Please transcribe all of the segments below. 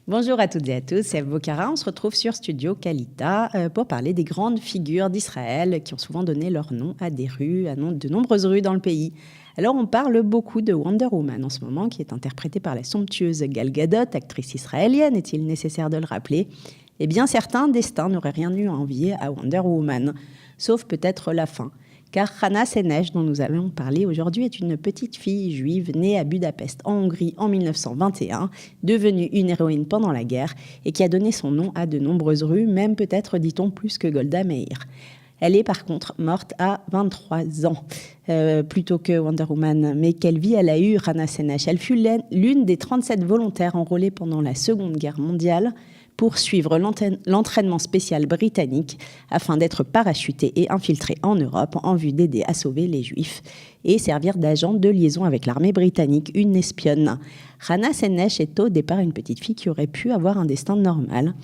Bonjour à toutes et à tous, c'est Eve Bokhara. On se retrouve sur Studio Kalita pour parler des grandes figures d'Israël qui ont souvent donné leur nom à des rues, à de nombreuses rues dans le pays. Alors on parle beaucoup de Wonder Woman en ce moment, qui est interprétée par la somptueuse Gal Gadot, actrice israélienne, est-il nécessaire de le rappeler? Eh bien certains destins n'auraient rien eu à envier à Wonder Woman, sauf peut-être la fin. Car Hana Senesh, dont nous allons parler aujourd'hui, est une petite fille juive née à Budapest, en Hongrie, en 1921, devenue une héroïne pendant la guerre et qui a donné son nom à de nombreuses rues, même peut-être, dit-on, plus que Golda Meir. Elle est par contre morte à 23 ans, plutôt que Wonder Woman. Mais quelle vie elle a eue, Hana Senesh? Elle fut l'une des 37 volontaires enrôlées pendant la Seconde Guerre mondiale pour suivre l'entraînement spécial britannique afin d'être parachutée et infiltrée en Europe en vue d'aider à sauver les Juifs et servir d'agent de liaison avec l'armée britannique, une espionne. Hana Senesh est au départ une petite fille qui aurait pu avoir un destin normal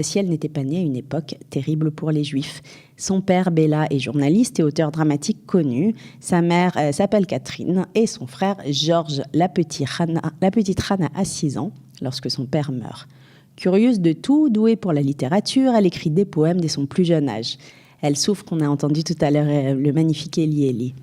si elle n'était pas née à une époque terrible pour les Juifs. Son père, Bella, est journaliste et auteur dramatique connu. Sa mère s'appelle Catherine et son frère, Georges, la petite Hana a 6 ans lorsque son père meurt. Curieuse de tout, douée pour la littérature, elle écrit des poèmes dès son plus jeune âge. Elle souffre, on a entendu tout à l'heure le magnifique Eli Eli.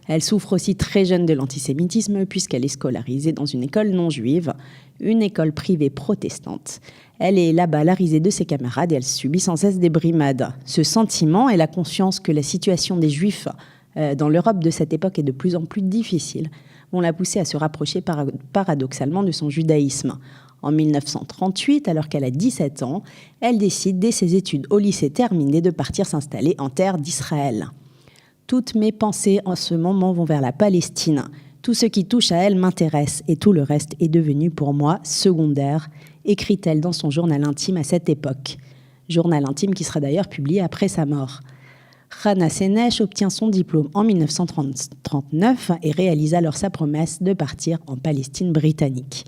Elle souffre aussi très jeune de l'antisémitisme puisqu'elle est scolarisée dans une école non juive, une école privée protestante. Elle est là-bas la risée de ses camarades et elle subit sans cesse des brimades. Ce sentiment et la conscience que la situation des Juifs dans l'Europe de cette époque est de plus en plus difficile vont la pousser à se rapprocher paradoxalement de son judaïsme. En 1938, alors qu'elle a 17 ans, elle décide, dès ses études au lycée terminées, de partir s'installer en terre d'Israël. Toutes mes pensées en ce moment vont vers la Palestine. Tout ce qui touche à elle m'intéresse et tout le reste est devenu pour moi secondaire, écrit-elle dans son journal intime à cette époque. Journal intime qui sera d'ailleurs publié après sa mort. Hana Senesh obtient son diplôme en 1939 et réalise alors sa promesse de partir en Palestine britannique.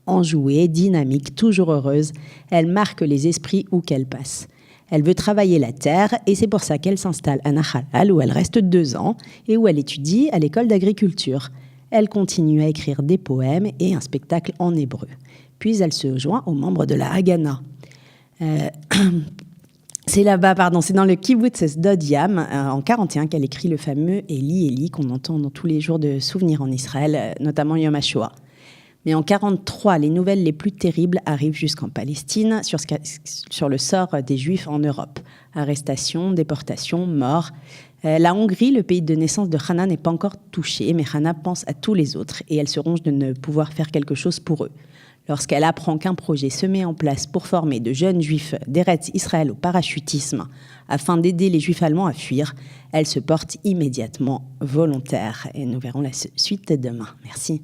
Enjouée, dynamique, toujours heureuse, elle marque les esprits où qu'elle passe. Elle veut travailler la terre et c'est pour ça qu'elle s'installe à Nahalal où elle reste 2 ans et où elle étudie à l'école d'agriculture. Elle continue à écrire des poèmes et un spectacle en hébreu. Puis elle se joint aux membres de la Haganah. C'est dans le kibbutz Sdod Yam, en 1941, qu'elle écrit le fameux Eli Eli qu'on entend dans tous les jours de souvenirs en Israël, notamment Yom HaShoah. Mais en 1943, les nouvelles les plus terribles arrivent jusqu'en Palestine sur le sort des Juifs en Europe. Arrestations, déportations, morts. La Hongrie, le pays de naissance de Hana, n'est pas encore touchée, mais Hana pense à tous les autres et elle se ronge de ne pouvoir faire quelque chose pour eux. Lorsqu'elle apprend qu'un projet se met en place pour former de jeunes Juifs d'Eretz Israël au parachutisme afin d'aider les Juifs allemands à fuir, elle se porte immédiatement volontaire. Et nous verrons la suite demain. Merci.